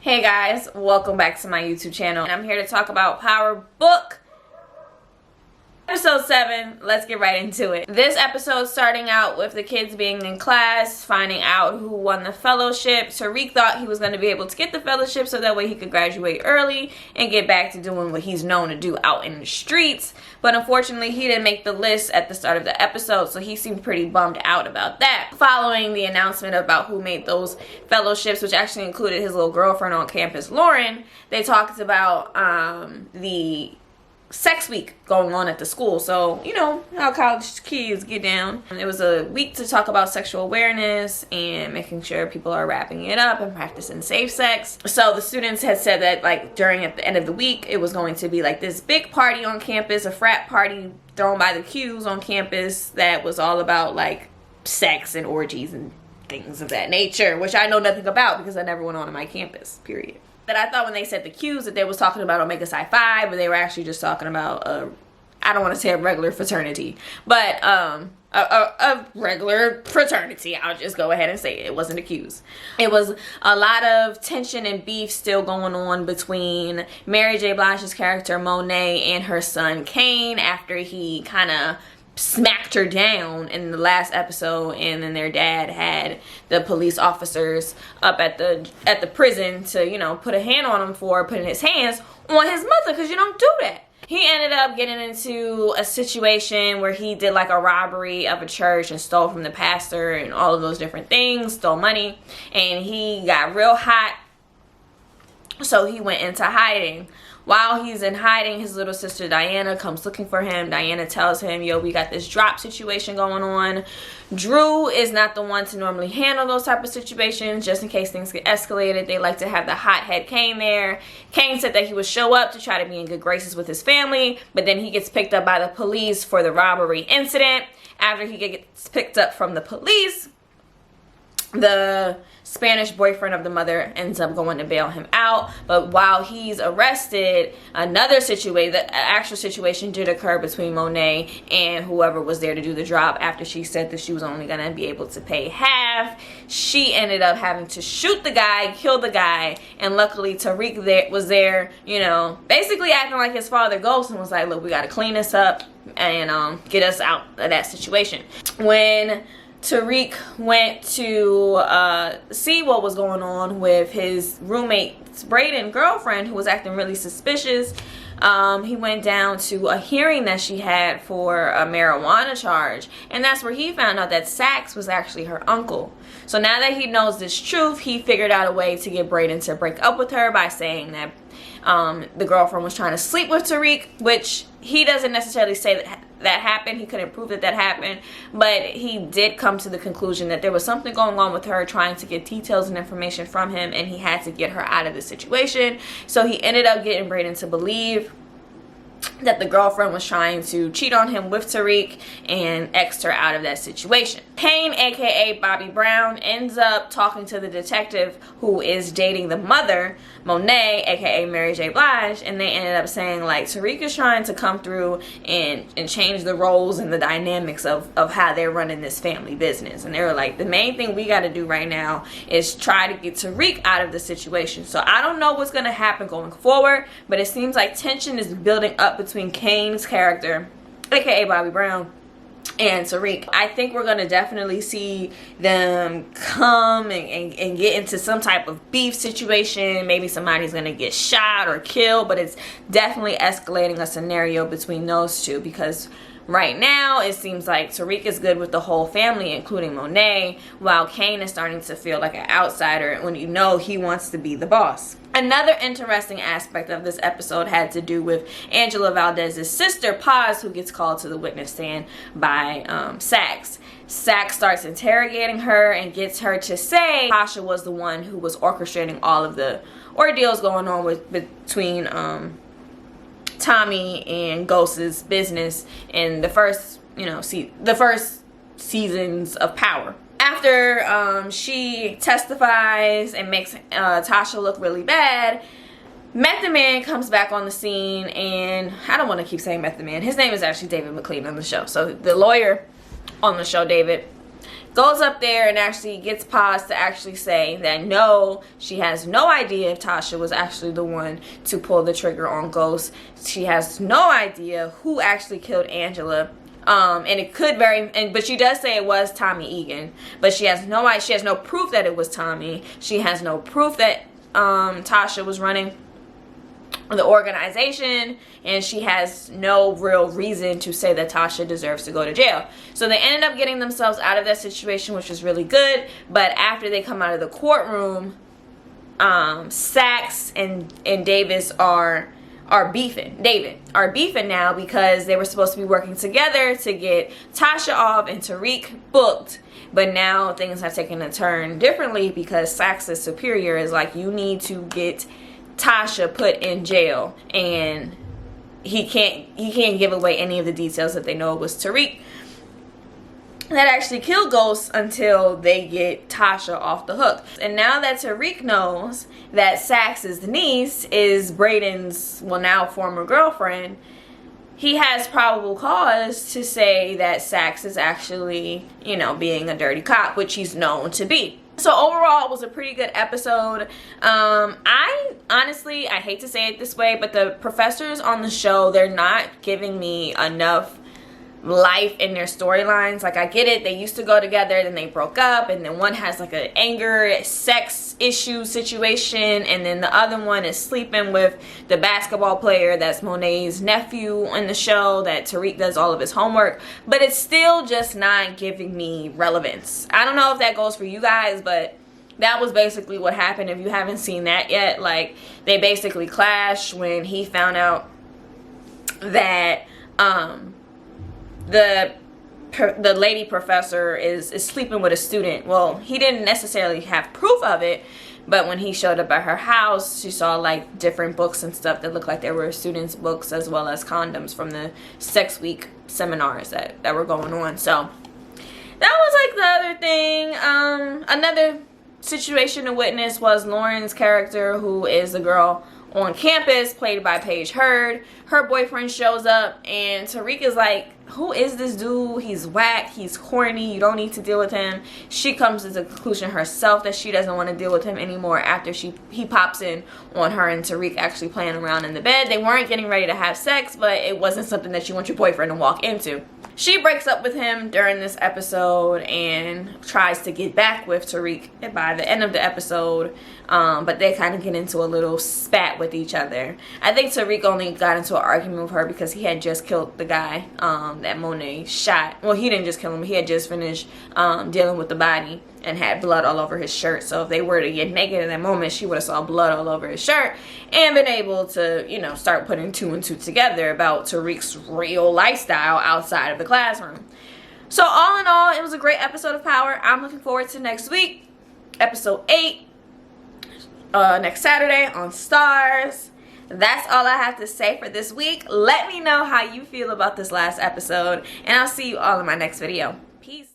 Hey guys, welcome back to my YouTube channel. I'm here to talk about Power Book Episode 7. Let's get right into it. This episode starting out with the kids being in class, finding out who won the fellowship. Tariq thought he was going to be able to get the fellowship so that way he could graduate early and get back to doing what he's known to do out in the streets. But unfortunately, he didn't make the list at the start of the episode, so he seemed pretty bummed out about that. Following the announcement about who made those fellowships, which actually included his little girlfriend on campus, Lauren, they talked about the sex week going on at the school. So you know how college kids get down. It was a week to talk about sexual awareness and making sure people are wrapping it up and practicing safe sex. So the students had said that at the end of the week it was going to be like this big party on campus, a frat party thrown by the Qs on campus that was all about like sex and orgies and things of that nature, which I know nothing about because I never went on my campus, period. That I thought when they said the Qs that they was talking about Omega Psi Phi, but they were actually just talking about I don't want to say a regular fraternity, but a regular fraternity. I'll just go ahead and say it wasn't the Qs. It was a lot of tension and beef still going on between Mary J. Blige's character Monet and her son Kane after he kind of smacked her down in the last episode, and then their dad had the police officers up at the prison to, you know, put a hand on him for putting his hands on his mother, because you don't do that. He ended up getting into a situation where he did like a robbery of a church and stole from the pastor and all of those different things, stole money, and he got real hot, so he went into hiding. While he's in hiding, his little sister Diana comes looking for him. Diana tells him, yo, we got this drop situation going on. Drew is not the one to normally handle those type of situations, just in case things get escalated. They like to have the hothead Kane there. Kane said that he would show up to try to be in good graces with his family, but then he gets picked up by the police for the robbery incident. After he gets picked up from the police, the Spanish boyfriend of the mother ends up going to bail him out. But while he's arrested, another situation, the actual situation did occur between Monet and whoever was there to do the drop. After she said that she was only going to be able to pay half, she ended up having to shoot the guy, kill the guy, and luckily Tariq was there, you know, basically acting like his father Ghost, and was like, look, we got to clean this up and get us out of that situation. When Tariq went to see what was going on with his roommate's Braden girlfriend, who was acting really suspicious. He went down to a hearing that she had for a marijuana charge, and that's where he found out that Sax was actually her uncle. So now that he knows this truth, he figured out a way to get Braden to break up with her by saying that the girlfriend was trying to sleep with Tariq, which he doesn't necessarily say that happened. He couldn't prove that happened, but he did come to the conclusion that there was something going on with her, trying to get details and information from him, and he had to get her out of the situation. So he ended up getting Braden to believe that the girlfriend was trying to cheat on him with Tariq and X'd her out of that situation. Kane, aka Bobby Brown, ends up talking to the detective who is dating the mother, Monet, aka Mary J. Blige, and they ended up saying like Tariq is trying to come through and change the roles and the dynamics of how they're running this family business. And they were like, the main thing we got to do right now is try to get Tariq out of the situation. So I don't know what's going to happen going forward, but it seems like tension is building up between Kane's character, aka Bobby Brown, and Tariq. I think we're gonna definitely see them come and get into some type of beef situation. Maybe somebody's gonna get shot or killed, but it's definitely escalating a scenario between those two, because right now it seems like Tariq is good with the whole family, including Monet, while Kane is starting to feel like an outsider when you know he wants to be the boss. Another interesting aspect of this episode had to do with Angela Valdez's sister, Paz, who gets called to the witness stand by Sax. Sax starts interrogating her and gets her to say Tasha was the one who was orchestrating all of the ordeals going on between Tommy and Ghost's business in the first, the first seasons of Power. After she testifies and makes Tasha look really bad, Method Man comes back on the scene, and I don't want to keep saying Method Man. His name is actually David McLean on the show. So the lawyer on the show, David, goes up there and actually gets Paz to actually say that no, she has no idea if Tasha was actually the one to pull the trigger on Ghost. She has no idea who actually killed Angela. And it could but she does say it was Tommy Egan, but she has no proof that it was Tommy. She has no proof that Tasha was running the organization, and she has no real reason to say that Tasha deserves to go to jail. So they ended up getting themselves out of that situation, which was really good. But after they come out of the courtroom, Saxe and Davis are beefing. David are beefing now because they were supposed to be working together to get Tasha off and Tariq booked. But now things have taken a turn differently because Saxe's superior is like, you need to get Tasha put in jail, and he can't give away any of the details that they know it was Tariq that actually killed Ghost until they get Tasha off the hook. And now that Tariq knows that Saxe's niece is Brayden's, well, now former girlfriend, he has probable cause to say that Saxe is actually, you know, being a dirty cop, which he's known to be. So overall, it was a pretty good episode. I hate to say it this way, but the professors on the show, they're not giving me enough life in their storylines. Like, I get it, they used to go together, then they broke up, and then one has like an anger sex issue situation, and then the other one is sleeping with the basketball player that's Monet's nephew in the show, that Tariq does all of his homework. But it's still just not giving me relevance. I don't know if that goes for you guys, but that was basically what happened. If you haven't seen that yet, like, they basically clashed when he found out that the lady professor is sleeping with a student. Well, he didn't necessarily have proof of it, but when he showed up at her house, she saw like different books and stuff that looked like they were students' books, as well as condoms from the sex week seminars that were going on. So that was like the other thing. Another situation to witness was Lauren's character, who is the girl on campus, played by Paige Hurd. Her boyfriend shows up, and Tariq is like, who is this dude? He's whack, he's corny, you don't need to deal with him. She comes to the conclusion herself that she doesn't want to deal with him anymore after he pops in on her and Tariq actually playing around in the bed. They weren't getting ready to have sex, but it wasn't something that you want your boyfriend to walk into. She breaks up with him during this episode and tries to get back with Tariq by the end of the episode, but they kind of get into a little spat with each other. I think Tariq only got into an argument with her because he had just killed the guy that Monet shot. Well, he didn't just kill him, he had just finished dealing with the body and had blood all over his shirt. So if they were to get naked in that moment, she would have saw blood all over his shirt and been able to, you know, start putting two and two together about Tariq's real lifestyle outside of the classroom. So all in all, it was a great episode of Power. I'm looking forward to next week, episode 8, next Saturday on Stars. That's all I have to say for this week. Let me know how you feel about this last episode, and I'll see you all in my next video. Peace.